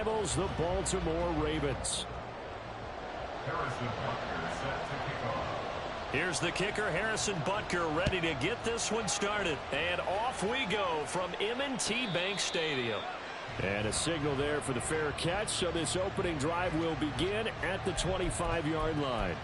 rivals, the Baltimore Ravens. Here's the kicker, Harrison Butker, ready to get this one started. And off we go from M&T Bank Stadium. And a signal there for the fair catch, so this opening drive will begin at the 25-yard line.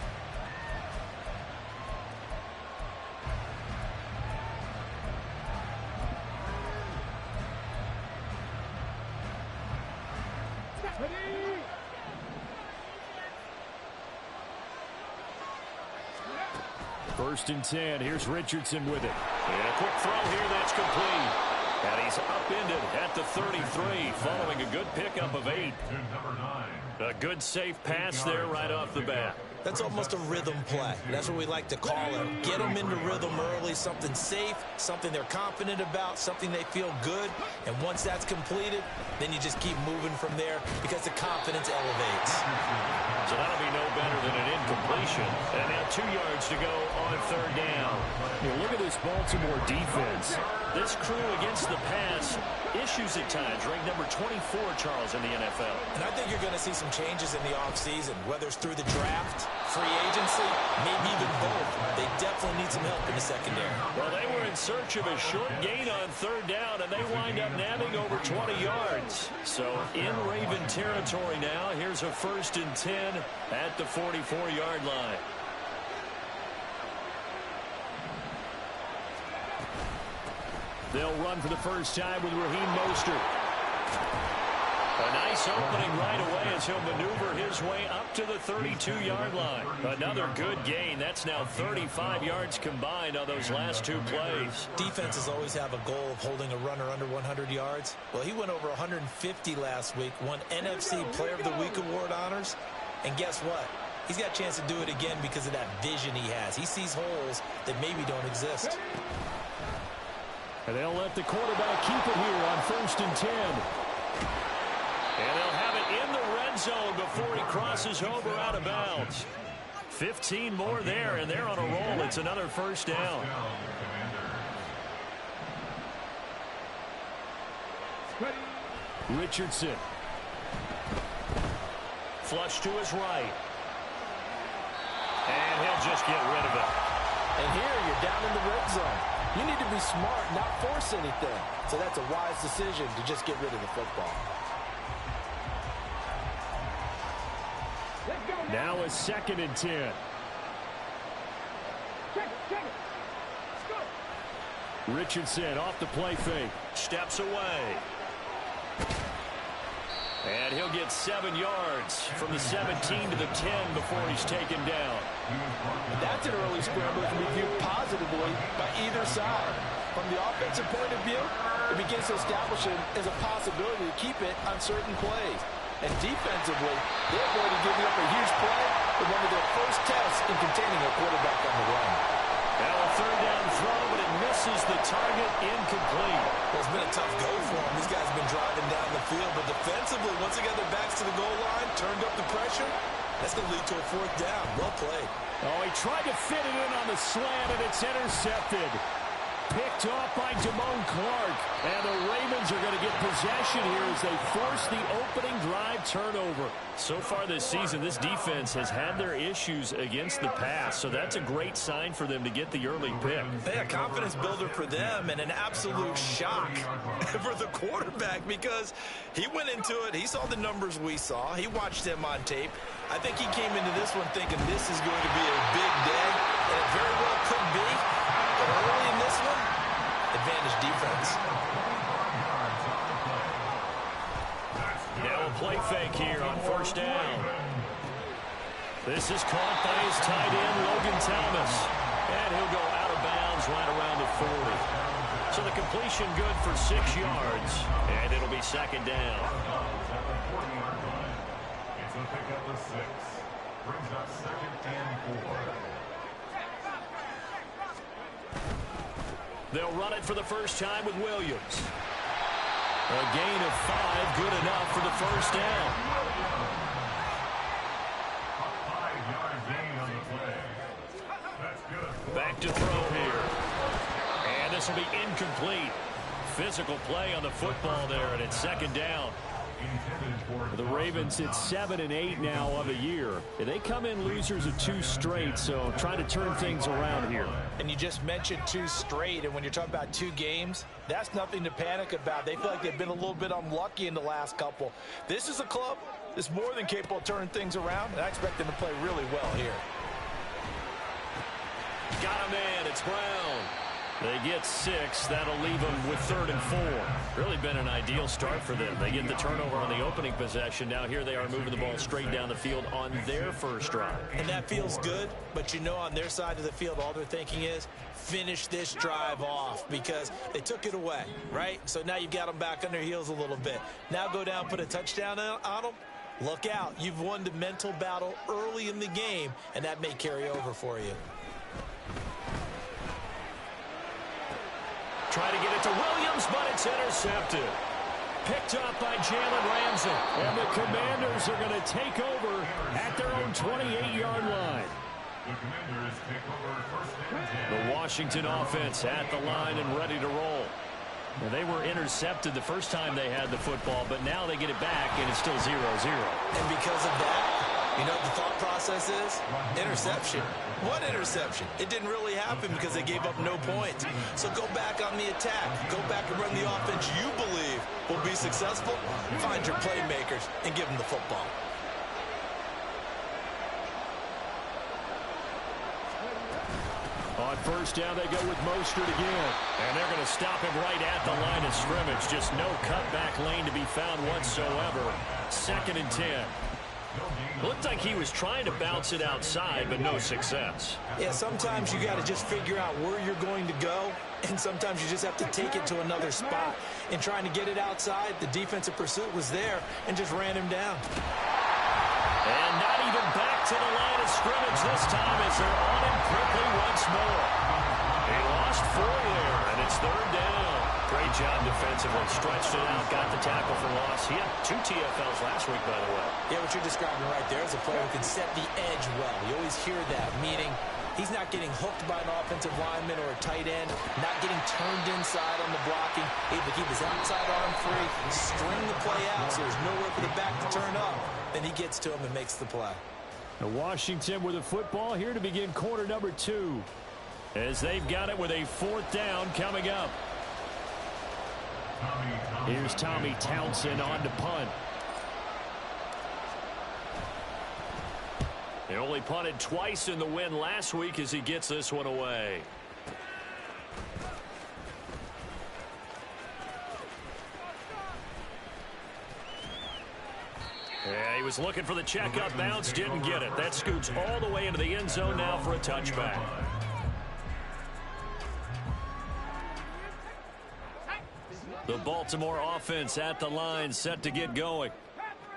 First and 10. Here's Richardson with it. And a quick throw here that's complete. And he's upended at the 33, following a good pickup of 8. A good safe pass there right off the bat. That's almost a rhythm play. That's what we like to call it. Get them into rhythm early, something safe, something they're confident about, something they feel good. And once that's completed, then you just keep moving from there because the confidence elevates. So that'll be no better than an incompletion. And now 2 yards to go on third down. Look at this Baltimore defense. This crew against the pass, issues at times, ranked number 24, Charles, in the NFL. And I think you're going to see some changes in the offseason, whether it's through the draft, free agency, maybe even both. They definitely need some help in the secondary. Well, they were in search of a short gain on third down, and they wind up nabbing over 20 yards. So in Raven territory now, here's a 1st and 10 at the 44-yard line. They'll run for the first time with Raheem Mostert. A nice opening right away as he'll maneuver his way up to the 32-yard line. Another good gain. That's now 35 yards combined on those last 2 plays. Defenses always have a goal of holding a runner under 100 yards. Well, he went over 150 last week, won NFC Player of the Week award honors. And guess what? He's got a chance to do it again because of that vision he has. He sees holes that maybe don't exist. And they'll let the quarterback keep it here on 1st and 10. And they'll have it in the red zone before he crosses over out of bounds. 15 more there, and they're on a roll. It's another first down. Richardson. Flush to his right. And he'll just get rid of it. And here you're down in the red zone. You need to be smart, not force anything. So that's a wise decision to just get rid of the football. Now a 2nd and 10. Richardson off the play fake. Steps away. And he'll get 7 yards from the 17 to the 10 before he's taken down. That's an early scramble that can be viewed positively by either side. From the offensive point of view, it begins to establish it as a possibility to keep it on certain plays. And defensively, they're avoiding giving up a huge play with one of their first tests in containing a quarterback on the run. Now a 3rd down throw, but it misses the target, incomplete. Well, it's been a tough go for him. These guys have been driving down the field, but defensively, once they got their backs to the goal line, turned up the pressure, that's going to lead to a 4th down. Well played. Oh, he tried to fit it in on the slant, and it's intercepted. Picked off by Damone Clark. And the Ravens are going to get possession here as they force the opening drive turnover. So far this season, this defense has had their issues against the pass. So that's a great sign for them to get the early pick. Yeah, confidence builder for them and an absolute shock for the quarterback because he went into it. He saw the numbers we saw. He watched them on tape. I think he came into this one thinking this is going to be a big day. And it very well could be. But early in this one, advantage defense. Now a play fake here on 1st down. This is caught by his tight end, Logan Thomas. And he'll go out of bounds right around the 40. So the completion good for 6 yards. And it'll be 2nd down. It's a pickup of 6. Brings up 2nd and 4. They'll run it for the first time with Williams. A gain of 5, good enough for the first down. A 5-yard gain on the play. That's good. Back to throw here. And this will be incomplete. Physical play on the football there, and it's 2nd down. The Ravens at 7-8 now of the year. They come in losers of 2 straight, so trying to turn things around here. And you just mentioned 2 straight, and when you're talking about 2 games, that's nothing to panic about. They feel like they've been a little bit unlucky in the last couple. This is a club that's more than capable of turning things around, and I expect them to play really well here. Got him in. It's Brown. They get 6. That'll leave them with 3rd and 4. Really been an ideal start for them. They get the turnover on the opening possession. Now here they are moving the ball straight down the field on their first drive. And that feels good, but you know on their side of the field, all they're thinking is finish this drive off because they took it away, right? So now you've got them back on their heels a little bit. Now go down, put a touchdown on them. Look out. You've won the mental battle early in the game, and that may carry over for you. Try to get it to Williams, but it's intercepted. Picked up by Jalen Ramsey. And the Commanders are going to take over at their own 28-yard line. The Commanders take over first and 10. The Washington offense at the line and ready to roll. Well, they were intercepted the first time they had the football, but now they get it back, and it's still 0-0. And because of that, you know what the thought process is? Interception. What interception? It didn't really happen because they gave up no points. So go back on the attack. Go back and run the offense you believe will be successful. Find your playmakers and give them the football. On first down, they go with Mostert again. And they're going to stop him right at the line of scrimmage. Just no cutback lane to be found whatsoever. 2nd and 10. Looked like he was trying to bounce it outside, but no success. Yeah, sometimes you got to just figure out where you're going to go, and sometimes you just have to take it to another spot. In trying to get it outside, the defensive pursuit was there and just ran him down. And not even back to the line of scrimmage this time as they're on him quickly once more. He lost 4 there, and it's 3rd down. Great job defensively. Stretched it out, got the tackle for loss. He had 2 TFLs last week, by the way. Yeah, what you're describing right there is a player who can set the edge well. You always hear that, meaning he's not getting hooked by an offensive lineman or a tight end, not getting turned inside on the blocking, able to keep his outside arm free, string the play out so there's nowhere for the back to turn up. Then he gets to him and makes the play. Now Washington with the football here to begin quarter number 2. As they've got it with a 4th down coming up. Here's Tommy Townsend on to punt. They only punted twice in the win last week as he gets this one away. Yeah, he was looking for the checkup bounce, didn't get it. That scoots all the way into the end zone now for a touchback. The Baltimore offense at the line, set to get going.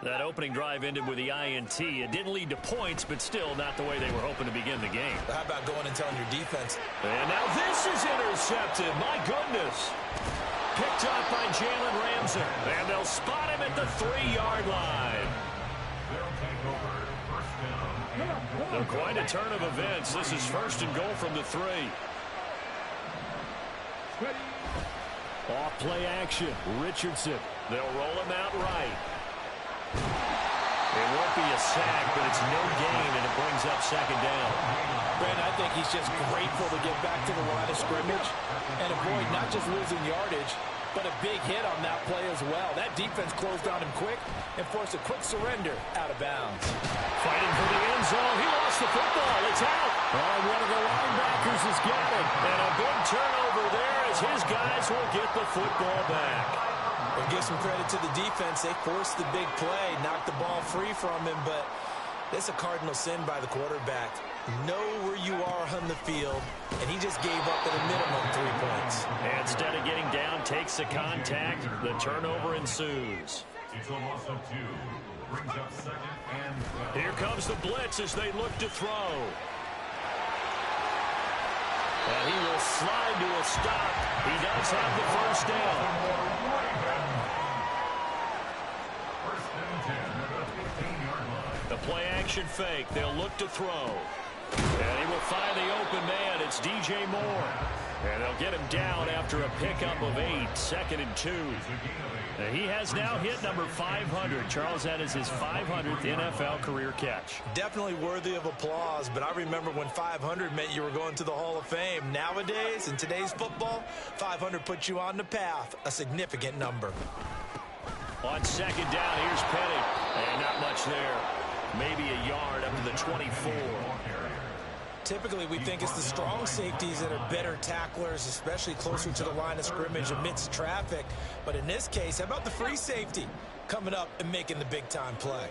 That opening drive ended with the INT. It didn't lead to points, but still not the way they were hoping to begin the game. How about going and telling your defense? And now this is intercepted. My goodness. Picked up by Jalen Ramsey. And they'll spot him at the 3-yard line. They're quite a turn of events. This is 1st and goal from the 3. Off play action. Richardson. They'll roll him out right. It won't be a sack, but it's no gain, and it brings up 2nd down. Brandon, I think he's just grateful to get back to the line of scrimmage and avoid not just losing yardage, but a big hit on that play as well. That defense closed on him quick and forced a quick surrender out of bounds. Fighting for the end zone. He lost the football. It's out. Oh, one of the linebackers has got it. And a big turnover there as his guys will get the football back. We'll give some credit to the defense. They forced the big play, knocked the ball free from him, but it's a cardinal sin by the quarterback. Know where you are on the field, and he just gave up at a minimum 3 points. And instead of getting down, takes the contact. The turnover ensues. It's a loss of 2. Brings up 2nd and 12. Here comes the blitz as they look to throw. And he will slide to a stop. He does have the 1st down. The play action fake. They'll look to throw. And he will find the open man. It's DJ Moore. And they'll get him down after a pickup of 8, 2nd and 2. He has now hit number 500. Charles, that is his 500th NFL career catch. Definitely worthy of applause, but I remember when 500 meant you were going to the Hall of Fame. Nowadays, in today's football, 500 puts you on the path, a significant number. On 2nd down, here's Petty. And not much there. Maybe a yard up to the 24. Typically, we think it's the strong safeties that are better tacklers, especially closer to the line of scrimmage amidst traffic. But in this case, how about the free safety coming up and making the big-time play?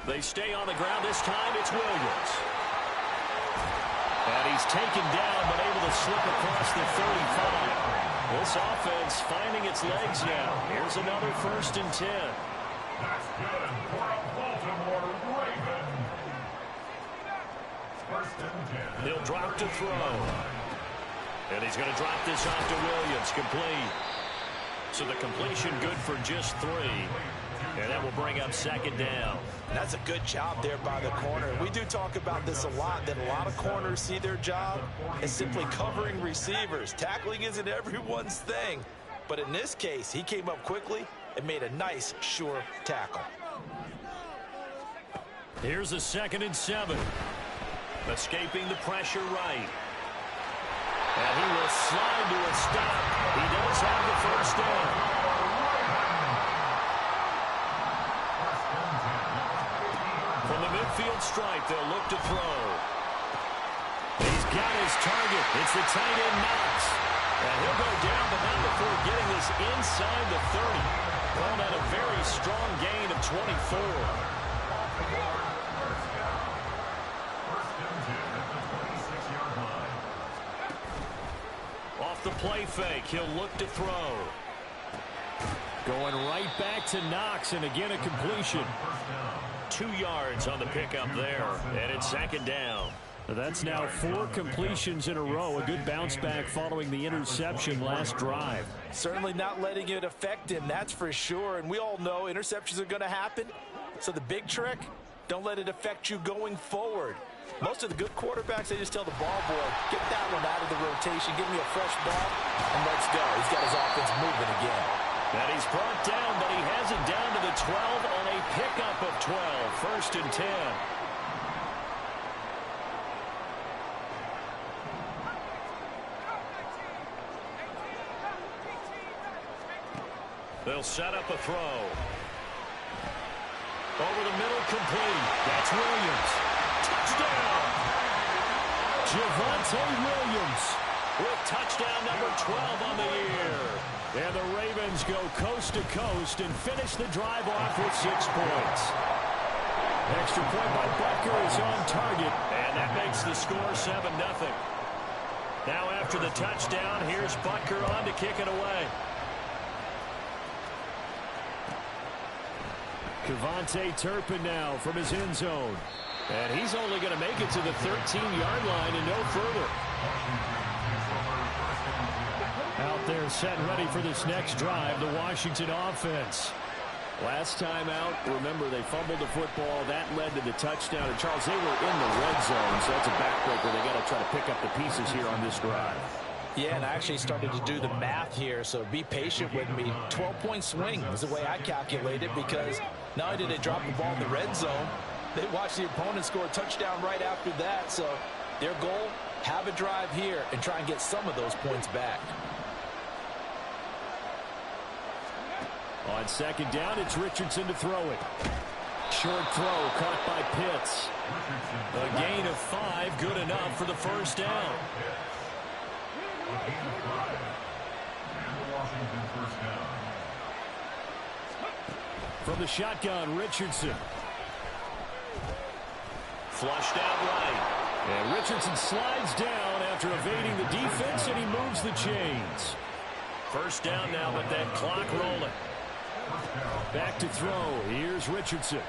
They stay on the ground. This time it's Williams. And he's taken down, but able to slip across the 35. This offense finding its legs now. Here's another 1st and 10. That's good for a Baltimore Raven. 1st and 10. He'll drop to throw. And he's going to drop this off to Williams. Complete. So the completion good for just 3. And that will bring up 2nd down. That's a good job there by the corner. We do talk about this a lot, that a lot of corners see their job as simply covering receivers. Tackling isn't everyone's thing. But in this case, he came up quickly and made a nice, sure tackle. Here's a 2nd and 7. Escaping the pressure right. And he will slide to a stop. He does have the 1st down. From the midfield stripe, they'll look to throw. He's got his target. It's the tight end, Knox. And he'll go down, but not before getting this inside the 30. Well, at a very strong gain of 24. Off the play fake, he'll look to throw. Going right back to Knox, and again a completion. 2 yards on the pickup there, and it's 2nd down. That's now 4 completions in a row. A good bounce back following the interception last drive. Certainly not letting it affect him, that's for sure. And we all know interceptions are going to happen. So the big trick, don't let it affect you going forward. Most of the good quarterbacks, they just tell the ball boy, get that one out of the rotation, give me a fresh ball, and let's go. He's got his offense moving again. And he's brought down, but he has it down to the 12 on a pickup of 12. 1st and 10. They'll set up a throw. Over the middle, complete. That's Williams. Touchdown! Javonte Williams with touchdown number 12 on the year. And the Ravens go coast to coast and finish the drive off with 6 points. Extra point by Butker is on target, and that makes the score 7-0. Now after the touchdown, here's Butker on to kick it away. Kevontae Turpin now from his end zone. And he's only going to make it to the 13-yard line and no further. Out there set and ready for this next drive, the Washington offense. Last time out, remember, they fumbled the football. That led to the touchdown. And, Charles, they were in the red zone, so that's a backbreaker. They got to try to pick up the pieces here on this drive. Yeah, and I actually started to do the math here, so be patient with me. 12-point swing is the way I calculate it, because not only did they drop the ball in the red zone, they watched the opponent score a touchdown right after that. So their goal, have a drive here and try and get some of those points back. On 2nd down, it's Richardson to throw it. Short throw caught by Pitts. A gain of 5, good enough for the 1st down. From the shotgun, Richardson. Flushed out right. And Richardson slides down after evading the defense, and he moves the chains. 1st down now, but that clock rolling. Back to throw. Here's Richardson.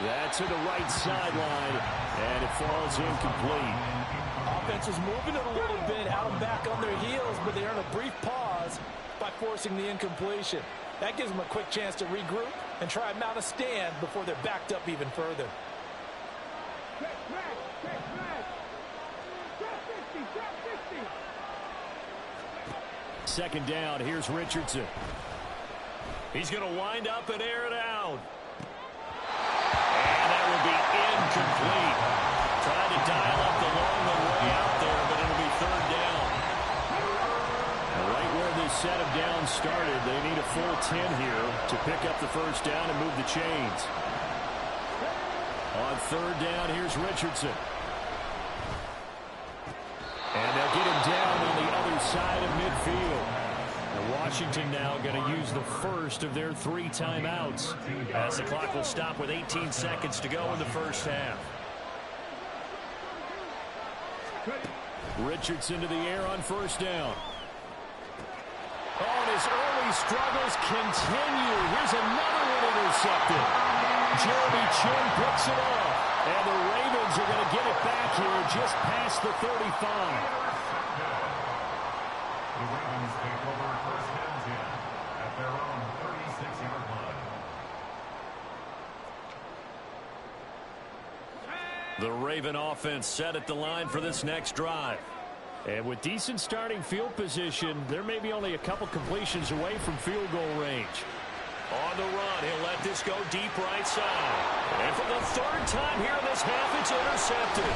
That's to the right sideline, and it falls incomplete. Offense is moving it a little bit, had them back on their heels, but they earn a brief pause by forcing the incompletion. That gives them a quick chance to regroup and try and mount a stand before they're backed up even further. Second down, here's Richardson. He's going to wind up and air it out. And that will be incomplete. Trying to dial up the long way out there, but it'll be third down. Right where this set of downs started, they need a full 10 here to pick up the first down and move the chains. On third down, here's Richardson. And they'll get him down on the other side of midfield. And Washington now going to use the first of their 3 timeouts, as the clock will stop with 18 seconds to go in the first half. Richardson to the air on first down. Oh, and his early struggles continue. Here's another one intercepted. Jeremy Chin picks it off. And the Ravens are going to get it back here just past the 35. The Ravens take over first and 10 at their own 36-yard line. The Raven offense set at the line for this next drive. And with decent starting field position, there may be only a couple completions away from field goal range. On the run, he'll let this go deep right side. And for the third time here in this half, it's intercepted.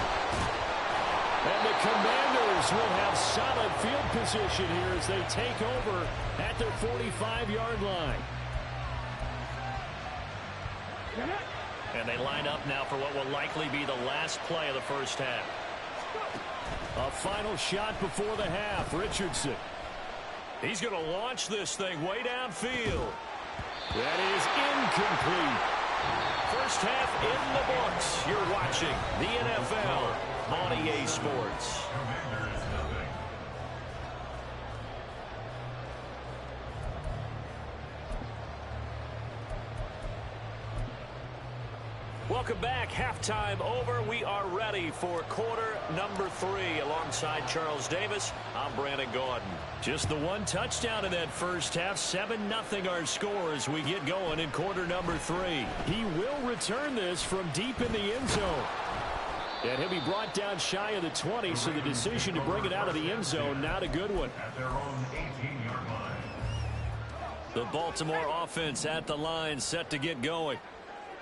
And the Commanders will have solid field position here as they take over at their 45-yard line. And they line up now for what will likely be the last play of the first half. A final shot before the half. Richardson. He's going to launch this thing way downfield. That is incomplete. First half in the books. You're watching the NFL on EA Sports. Commanders nothing. Welcome back. Halftime over. We are ready for quarter number 3. Alongside Charles Davis, I'm Brandon Gaudin. Just the one touchdown in that first half. 7-0 our score as we get going in quarter number 3. He will return this from deep in the end zone. And he'll be brought down shy of the 20, so the decision to bring it out of the end zone, not a good one. At their own 18-yard line. The Baltimore offense at the line, set to get going.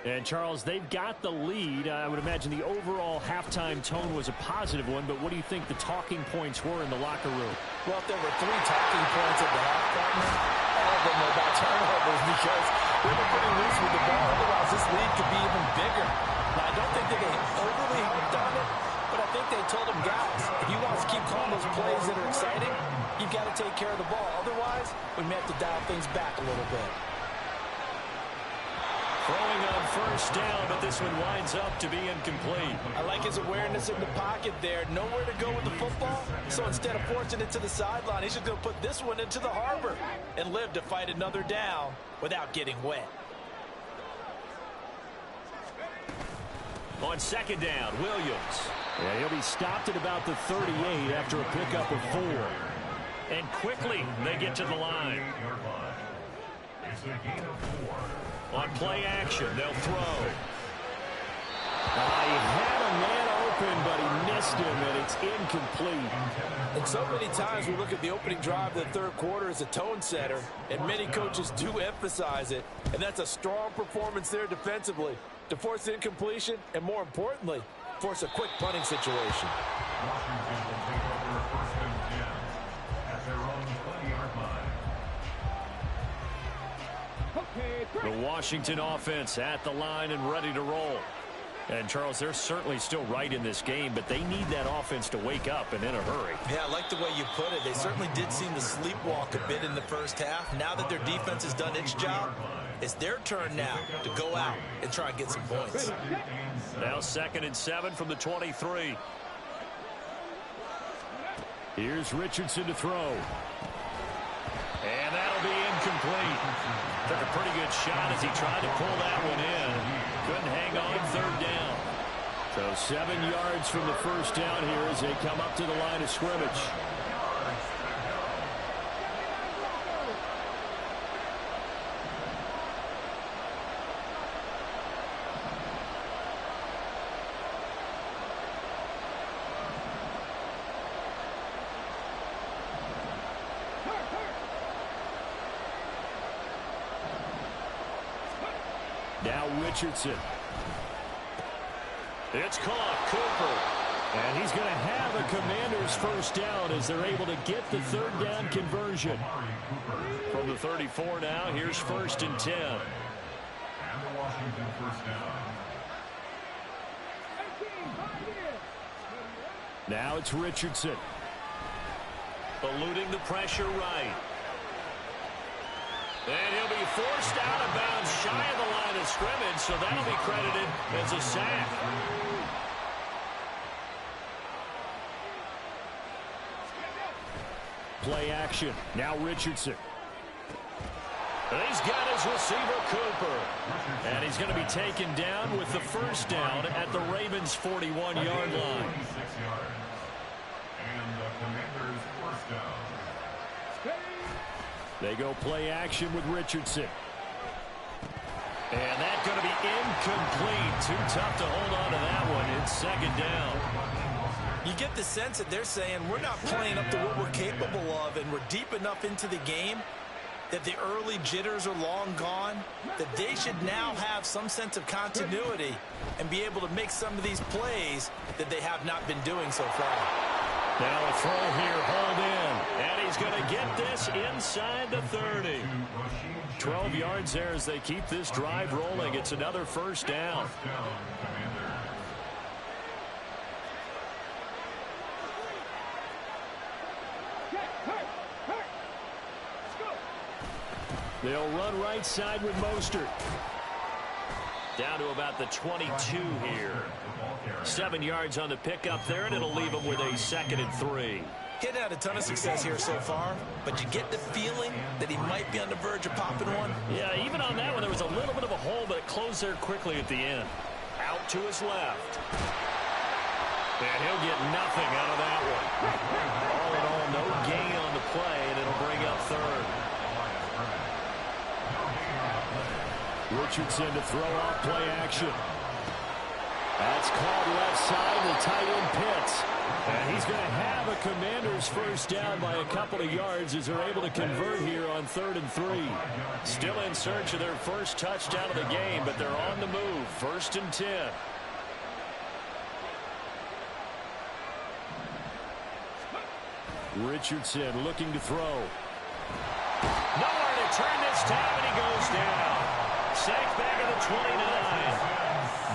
And, Charles, they've got the lead. I would imagine the overall halftime tone was a positive one, but what do you think the talking points were in the locker room? Well, if there were 3 talking points at the halftime, all of them were about turnovers because they were pretty loose with the ball. Otherwise, this lead could be even bigger. Now, I don't think that they overly hooked on it, but I think they told them, guys, if you want us to keep calling those plays that are exciting, you've got to take care of the ball. Otherwise, we may have to dial things back a little bit. Throwing on first down, but this one winds up to be incomplete. I like his awareness in the pocket there. Nowhere to go with the football. So instead of forcing it to the sideline, he's just going to put this one into the harbor and live to fight another down without getting wet. On second down, Williams. Yeah, he'll be stopped at about the 38 after a pickup of 4. And quickly, they get to the line. It's a gain of 4. On play action, they'll throw. He had a man open, but he missed him, and it's incomplete. And so many times we look at the opening drive of the third quarter as a tone setter, and many coaches do emphasize it, and that's a strong performance there defensively to force incompletion and, more importantly, force a quick punting situation. Washington will take over first and 10 at their own 20-yard line. The Washington offense at the line and ready to roll. And, Charles, they're certainly still right in this game, but they need that offense to wake up and in a hurry. Yeah, I like the way you put it. They certainly did seem to sleepwalk a bit in the first half. Now that their defense has done its job, it's their turn now to go out and try and get some points. Now 2nd and 7 from the 23. Here's Richardson to throw. And that'll be incomplete. Took a pretty good shot as he tried to pull that one in. Couldn't hang on 3rd down. So 7 yards from the first down here as they come up to the line of scrimmage. Now Richardson. It's caught. Cooper. And he's going to have a Commanders first down as they're able to get the third down conversion. From the 34 now, here's 1st and 10. And the Washington first down. Now it's Richardson. Eluding the pressure right. And he'll be forced out of bounds shy of the line of scrimmage, so that'll be credited as a sack. Play action. Now Richardson. And he's got his receiver, Cooper. And he's going to be taken down with the first down at the Ravens' 41-yard line. 46 yards. And the Commanders first down. They go play action with Richardson. And that's going to be incomplete. Too tough to hold on to that one. It's 2nd down. You get the sense that they're saying we're not playing up to what we're capable of, and we're deep enough into the game that the early jitters are long gone, that they should now have some sense of continuity and be able to make some of these plays that they have not been doing so far. Now a throw here, hauled in, and he's going to get this inside the 30. 12 yards there as they keep this drive rolling. It's another first down. They'll run right side with Mostert. Down to about the 22 here. 7 yards on the pickup there, and it'll leave them with a 2nd and 3. He's had a ton of success here so far, but you get the feeling that he might be on the verge of popping one. Yeah, even on that one, there was a little bit of a hole, but it closed there quickly at the end. Out to his left. And he'll get nothing out of that one. All in all, no gain on the play, and it'll bring up 3rd. Richardson to throw off play action. That's called left side. The tight end Pitts. And he's going to have a Commanders first down by a couple of yards as they're able to convert here on 3rd and 3. Still in search of their first touchdown of the game, but they're on the move. 1st and 10. Richardson looking to throw. Nowhere to turn this time, and he goes down. Sacked back at the 29.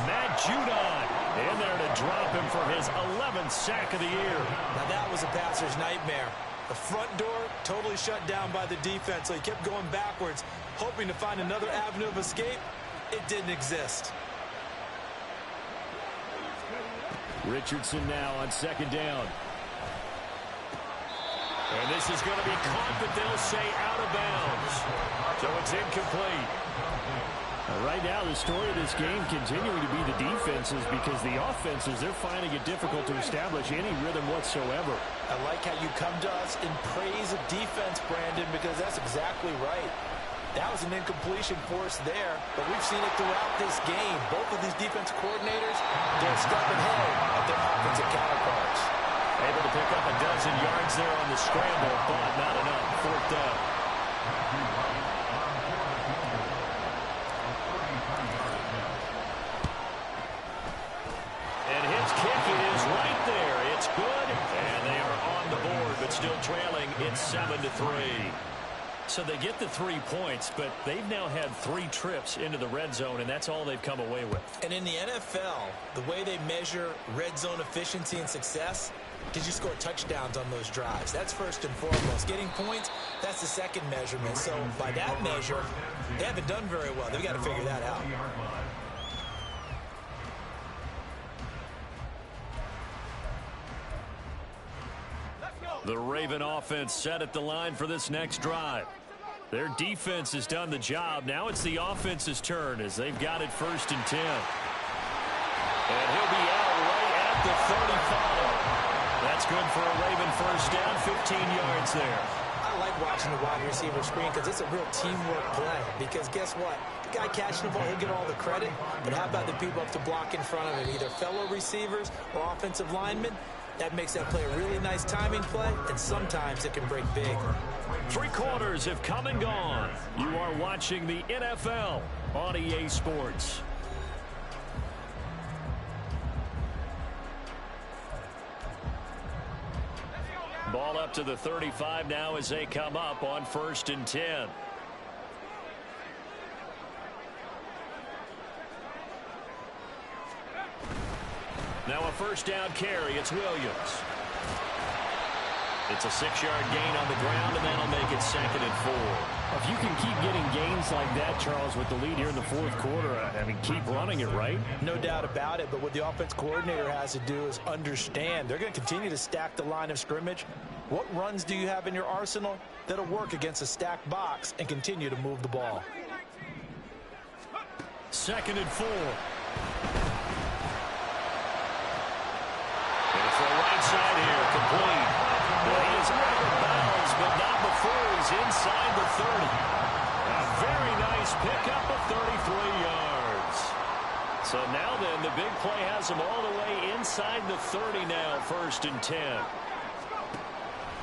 Matt Judon in there to drop him for his 11th sack of the year. Now that was a passer's nightmare. The front door totally shut down by the defense, so he kept going backwards, hoping to find another avenue of escape. It didn't exist. Richardson now on 2nd down. And this is going to be caught, but they'll say out of bounds. So it's incomplete. Right now, the story of this game continuing to be the defenses, because the offenses, they're finding it difficult to establish any rhythm whatsoever. I like how you come to us in praise of defense, Brandon, because that's exactly right. That was an incompletion force there, but we've seen it throughout this game. Both of these defense coordinators, they're stepping ahead of their offensive counterparts. Able to pick up a dozen yards there on the scramble, but not enough. 4th down. And his kick is right there. It's good, and they are on the board, but still trailing. It's 7-3. So they get the 3 points, but they've now had 3 trips into the red zone, and that's all they've come away with. And in the NFL, the way they measure red zone efficiency and success, did you score touchdowns on those drives? That's first and foremost. Getting points, that's the second measurement. So by that measure, they haven't done very well. They've got to figure that out. The Raven offense set at the line for this next drive. Their defense has done the job. Now it's the offense's turn as they've got it 1st and 10. And he'll be out right at the 35. That's good for a Raven first down, 15 yards there. I like watching the wide receiver screen because it's a real teamwork play. Because guess what? The guy catching the ball, he'll get all the credit. But how about the people up to block in front of him, either fellow receivers or offensive linemen? That makes that play a really nice timing play, and sometimes it can break big. 3 quarters have come and gone. You are watching the NFL on EA Sports. Ball up to the 35 now as they come up on 1st and 10. Now a first down carry. It's Williams. It's a 6-yard gain on the ground, and that'll make it 2nd and 4. If you can keep getting gains like that, Charles, with the lead here in the 4th quarter, I mean, keep running it, right? No doubt about it, but what the offense coordinator has to do is understand they're going to continue to stack the line of scrimmage. What runs do you have in your arsenal that'll work against a stacked box and continue to move the ball? 2nd and 4. For right side here, complete. Well, he is out of bounds, but not before he's inside the 30. A very nice pickup of 33 yards. So now then, the big play has him all the way inside the 30 now, 1st and 10.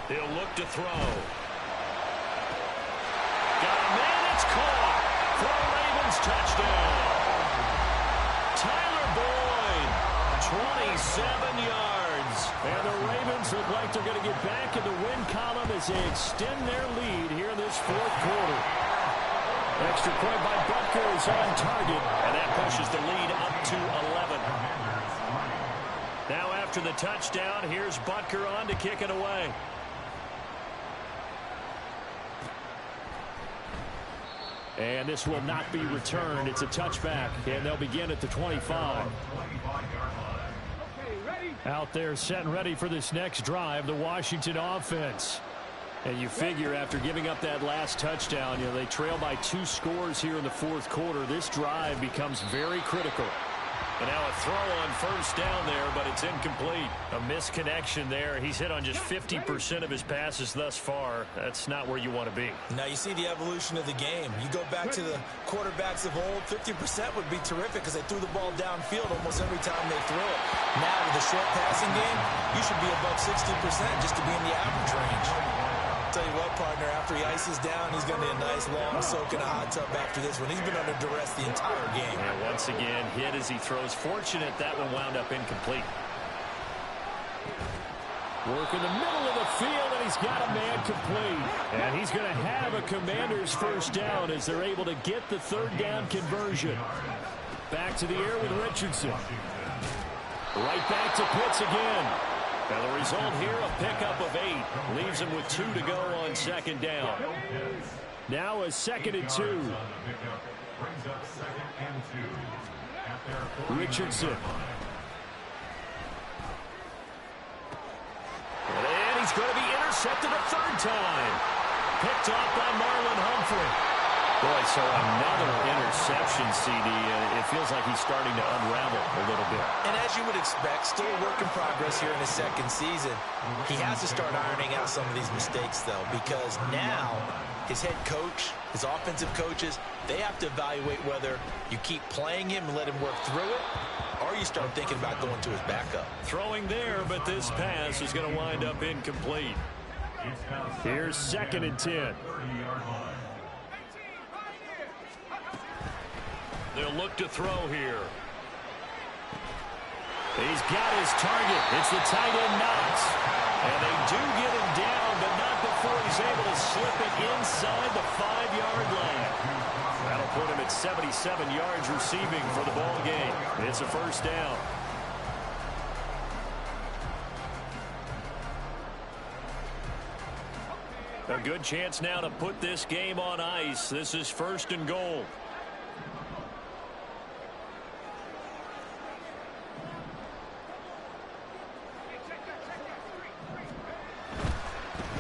He'll look to throw. Got a man, it's caught for a Ravens touchdown. Tyler Boyd, 27 yards. And the Ravens look like they're going to get back in the win column as they extend their lead here in this 4th quarter. Extra point by Butker is on target, and that pushes the lead up to 11. Now after the touchdown, here's Butker on to kick it away. And this will not be returned. It's a touchback, and they'll begin at the 25. Out there set and ready for this next drive, the Washington offense. And you figure after giving up that last touchdown, you know, they trail by 2 scores here in the 4th quarter. This drive becomes very critical. And now a throw on 1st down there, but it's incomplete. A misconnection there. He's hit on just 50% of his passes thus far. That's not where you want to be. Now you see the evolution of the game. You go back to the quarterbacks of old, 50% would be terrific because they threw the ball downfield almost every time they throw it. Now with the short passing game, you should be above 60% just to be in the average range. Tell you what, partner, after he ices down, he's going to need a nice long soak in a hot tub after this one. He's been under duress the entire game. And once again, hit as he throws. Fortunate that one wound up incomplete. Work in the middle of the field, and he's got a man complete. And he's going to have a Commanders 1st down as they're able to get the 3rd down conversion. Back to the air with Richardson. Right back to Pitts again. And the result here, a pickup of 8. Leaves him with 2 to go on 2nd down. Now a 2nd and 2. Richardson. And he's going to be intercepted a 3rd time. Picked off by Marlon Humphrey. Boy, so another interception, CD. It feels like he's starting to unravel a little bit. And as you would expect, still a work in progress here in his 2nd season. He has to start ironing out some of these mistakes, though, because now his head coach, his offensive coaches, they have to evaluate whether you keep playing him and let him work through it, or you start thinking about going to his backup. Throwing there, but this pass is going to wind up incomplete. Here's 2nd and 10. They'll look to throw here. He's got his target. It's the tight end Knox. And they do get him down, but not before he's able to slip it inside the 5-yard line. That'll put him at 77 yards receiving for the ball game. It's a 1st down. A good chance now to put this game on ice. This is 1st and goal.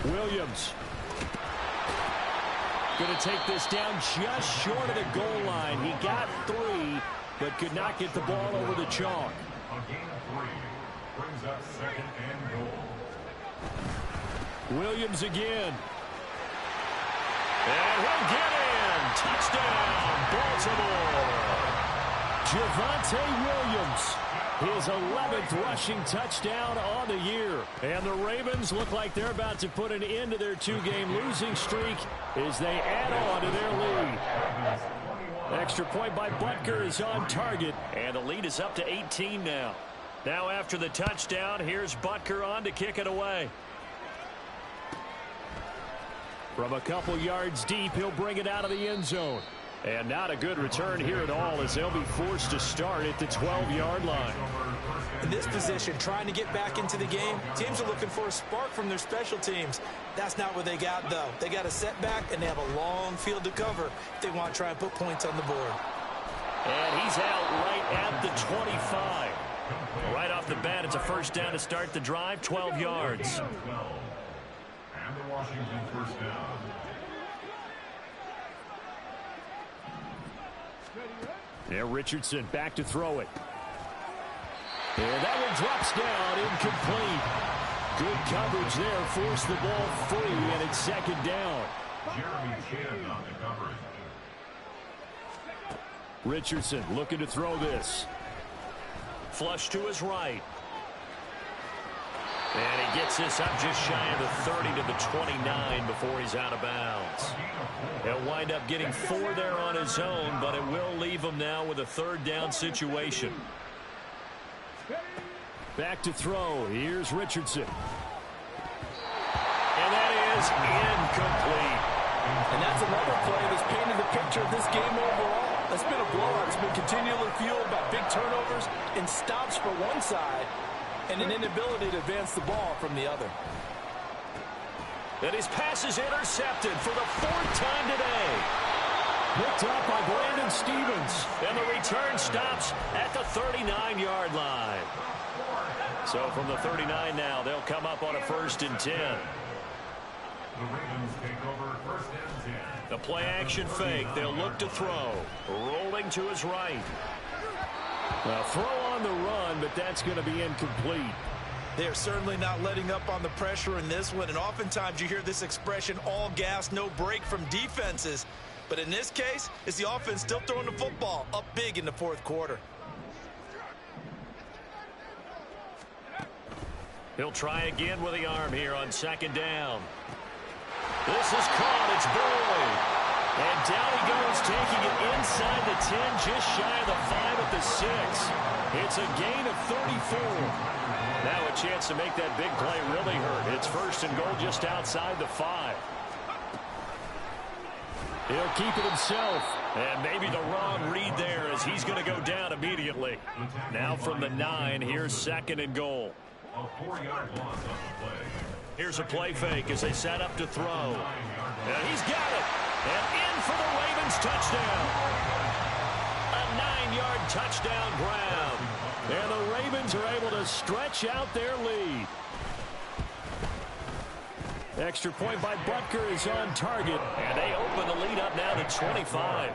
Williams going to take this down just short of the goal line. He got 3, but could not get the ball over the chalk. A gain of 3 brings up 2nd and goal. Williams again. And he'll get in. Touchdown, Baltimore. Javonte Williams, his 11th rushing touchdown on the year. And the Ravens look like they're about to put an end to their two-game losing streak as they add on to their lead. Extra point by Butker is on target, and the lead is up to 18 now. Now after the touchdown, here's Butker on to kick it away. From a couple yards deep, he'll bring it out of the end zone. And not a good return here at all as they'll be forced to start at the 12-yard line. In this position, trying to get back into the game, teams are looking for a spark from their special teams. That's not what they got, though. They got a setback, and they have a long field to cover if they want to try and put points on the board. And he's out right at the 25. Right off the bat, it's a first down to start the drive, 12 yards. And the Washington first down. There, Richardson back to throw it. And that one drops down, incomplete. Good coverage there, forced the ball free, and it's second down. Jeremy Chin on the coverage. Richardson looking to throw this. Flush to his right. And he gets this up just shy of the 30 to the 29 before he's out of bounds. He'll wind up getting 4 there on his own, but it will leave him now with a third down situation. Back to throw. Here's Richardson. And that is incomplete. And that's another play that's painted the picture of this game overall. It's been a blowout. It's been continually fueled by big turnovers and stops for one side and an inability to advance the ball from the other. And his pass is intercepted for the 4th time today. Picked up by Brandon Stevens. And the return stops at the 39-yard line. So from the 39 now, they'll come up on a 1st and 10. The Ravens take over first and 10. The play-action fake. They'll look to throw. Rolling to his right. A throw on the run, but that's going to be incomplete. They're certainly not letting up on the pressure in this one, and oftentimes you hear this expression, all gas, no break from defenses. But in this case, it's the offense still throwing the football up big in the 4th quarter. He'll try again with the arm here on 2nd down. This is caught. It's Boyd. And down he goes, taking it inside the 10, just shy of the 5 at the 6. It's a gain of 34. Now a chance to make that big play really hurt. It's 1st and goal just outside the 5. He'll keep it himself. And maybe the wrong read there as he's going to go down immediately. Now from the 9, here's 2nd and goal. A 4-yard loss on the play. Here's a play fake as they set up to throw. And he's got it. And in for the Ravens touchdown. A 9-yard touchdown grab. And the Ravens are able to stretch out their lead. Extra point by Butker is on target. And they open the lead up now to 25.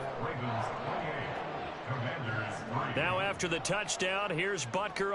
Now after the touchdown, here's Butker.